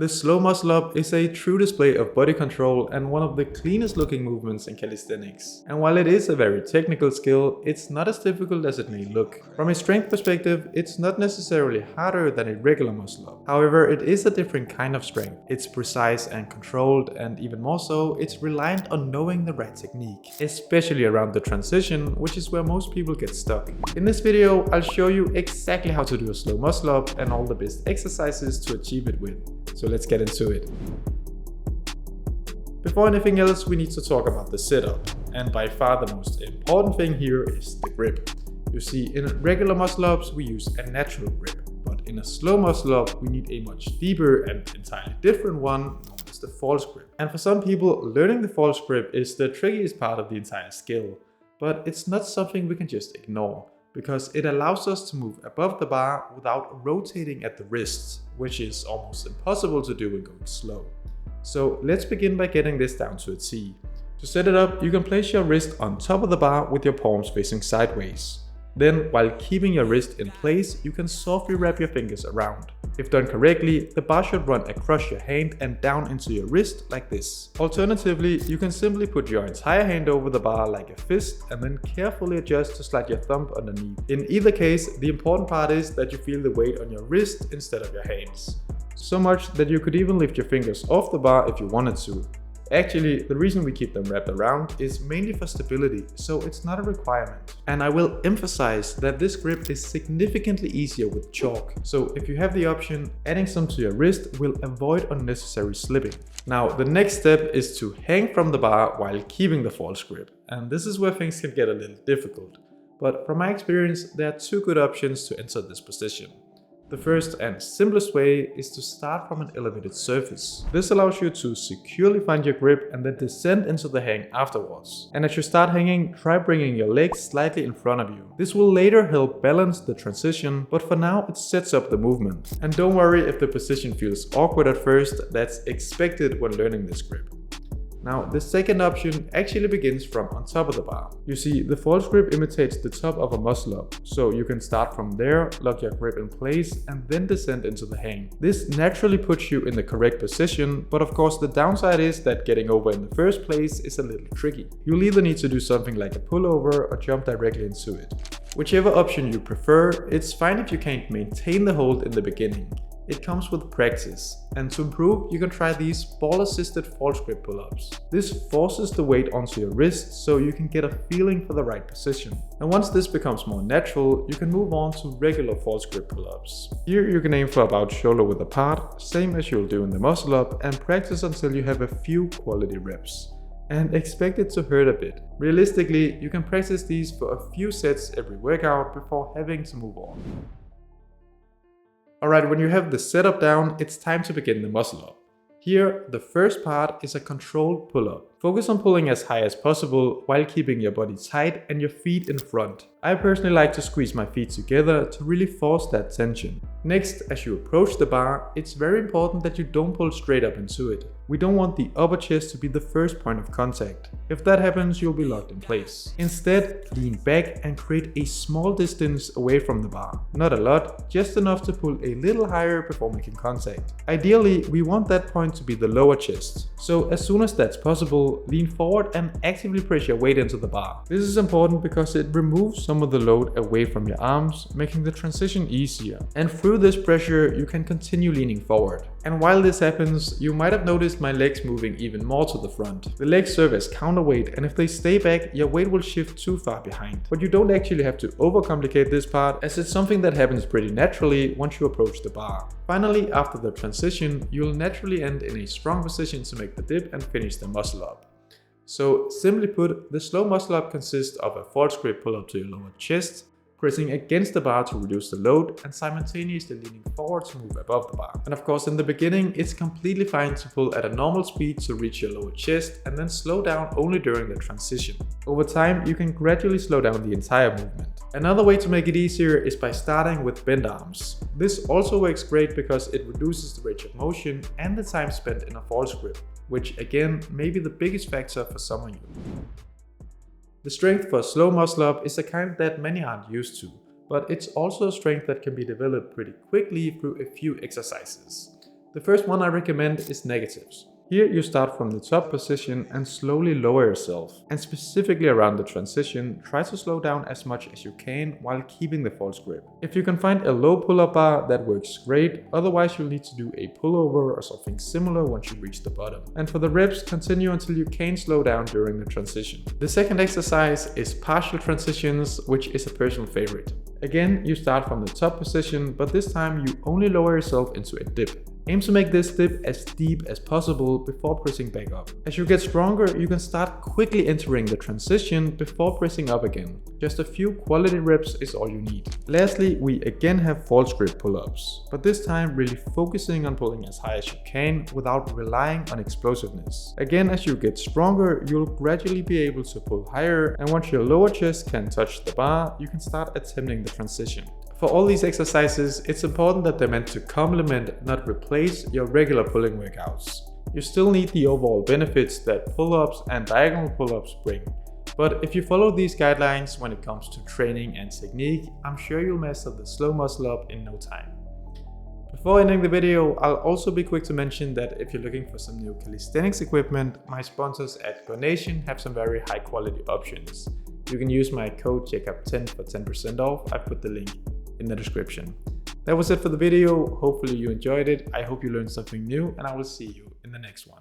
The slow muscle up is a true display of body control and one of the cleanest looking movements in calisthenics. And while it is a very technical skill, it's not as difficult as it may look. From a strength perspective, it's not necessarily harder than a regular muscle up. However, it is a different kind of strength. It's precise and controlled, and even more so, it's reliant on knowing the right technique, especially around the transition, which is where most people get stuck. In this video, I'll show you exactly how to do a slow muscle up and all the best exercises to achieve it with. So let's get into it. Before anything else, we need to talk about the setup. And by far the most important thing here is the grip. You see, in regular muscle ups, we use a natural grip. But in a slow muscle up, we need a much deeper and entirely different one, known as the false grip. And for some people, learning the false grip is the trickiest part of the entire skill. But it's not something we can just ignore, because it allows us to move above the bar without rotating at the wrists, which is almost impossible to do when going slow. So let's begin by getting this down to a T. To set it up, you can place your wrist on top of the bar with your palms facing sideways. Then, while keeping your wrist in place, you can softly wrap your fingers around. If done correctly, the bar should run across your hand and down into your wrist like this. Alternatively, you can simply put your entire hand over the bar like a fist and then carefully adjust to slide your thumb underneath. In either case, the important part is that you feel the weight on your wrist instead of your hands. So much that you could even lift your fingers off the bar if you wanted to. Actually, the reason we keep them wrapped around is mainly for stability, so it's not a requirement. And I will emphasize that this grip is significantly easier with chalk, so if you have the option, adding some to your wrist will avoid unnecessary slipping. Now, the next step is to hang from the bar while keeping the false grip, and this is where things can get a little difficult. But from my experience, there are two good options to enter this position. The first and simplest way is to start from an elevated surface. This allows you to securely find your grip and then descend into the hang afterwards. And as you start hanging, try bringing your legs slightly in front of you. This will later help balance the transition, but for now it sets up the movement. And don't worry if the position feels awkward at first, that's expected when learning this grip. Now, the second option actually begins from on top of the bar. You see, the false grip imitates the top of a muscle up, so you can start from there, lock your grip in place, and then descend into the hang. This naturally puts you in the correct position, but of course the downside is that getting over in the first place is a little tricky. You'll either need to do something like a pullover or jump directly into it. Whichever option you prefer, it's fine if you can't maintain the hold in the beginning. It comes with practice, and to improve, you can try these ball-assisted false grip pull-ups. This forces the weight onto your wrist so you can get a feeling for the right position. And once this becomes more natural, you can move on to regular false grip pull-ups. Here you can aim for about shoulder width apart, same as you'll do in the muscle up, and practice until you have a few quality reps. And expect it to hurt a bit. Realistically, you can practice these for a few sets every workout before having to move on. Alright, when you have the setup down, it's time to begin the muscle up. Here, the first part is a controlled pull-up. Focus on pulling as high as possible while keeping your body tight and your feet in front. I personally like to squeeze my feet together to really force that tension. Next, as you approach the bar, it's very important that you don't pull straight up into it. We don't want the upper chest to be the first point of contact. If that happens, you'll be locked in place. Instead, lean back and create a small distance away from the bar. Not a lot, just enough to pull a little higher before making contact. Ideally, we want that point to be the lower chest. So as soon as that's possible, lean forward and actively press your weight into the bar. This is important because it removes some of the load away from your arms, making the transition easier. And through this pressure, you can continue leaning forward. And while this happens, you might have noticed my legs moving even more to the front. The legs serve as counterweight, and if they stay back, your weight will shift too far behind. But you don't actually have to overcomplicate this part, as it's something that happens pretty naturally once you approach the bar. Finally, after the transition, you'll naturally end in a strong position to make the dip and finish the muscle up. So simply put, the slow muscle up consists of a false grip pull up to your lower chest, pressing against the bar to reduce the load, and simultaneously leaning forward to move above the bar. And of course, in the beginning, it's completely fine to pull at a normal speed to reach your lower chest and then slow down only during the transition. Over time, you can gradually slow down the entire movement. Another way to make it easier is by starting with bent arms. This also works great because it reduces the range of motion and the time spent in a false grip, which again may be the biggest factor for some of you. The strength for a slow muscle up is a kind that many aren't used to, but it's also a strength that can be developed pretty quickly through a few exercises. The first one I recommend is negatives. Here you start from the top position and slowly lower yourself. And specifically around the transition, try to slow down as much as you can while keeping the false grip. If you can find a low pull-up bar, that works great, otherwise you'll need to do a pullover or something similar once you reach the bottom. And for the reps, continue until you can slow down during the transition. The second exercise is partial transitions, which is a personal favorite. Again, you start from the top position, but this time you only lower yourself into a dip. Aim to make this dip as deep as possible before pressing back up. As you get stronger, you can start quickly entering the transition before pressing up again. Just a few quality reps is all you need. Lastly, we again have false grip pull-ups, but this time really focusing on pulling as high as you can without relying on explosiveness. Again, as you get stronger, you'll gradually be able to pull higher, and once your lower chest can touch the bar, you can start attempting the transition. For all these exercises, it's important that they're meant to complement, not replace, your regular pulling workouts. You still need the overall benefits that pull-ups and diagonal pull-ups bring. But if you follow these guidelines when it comes to training and technique, I'm sure you'll master the slow muscle up in no time. Before ending the video, I'll also be quick to mention that if you're looking for some new calisthenics equipment, my sponsors at Nation have some very high quality options. You can use my code JACOB10 for 10% off. I put the link in the description. That was it for the video. Hopefully you enjoyed it. I hope you learned something new, and I will see you in the next one.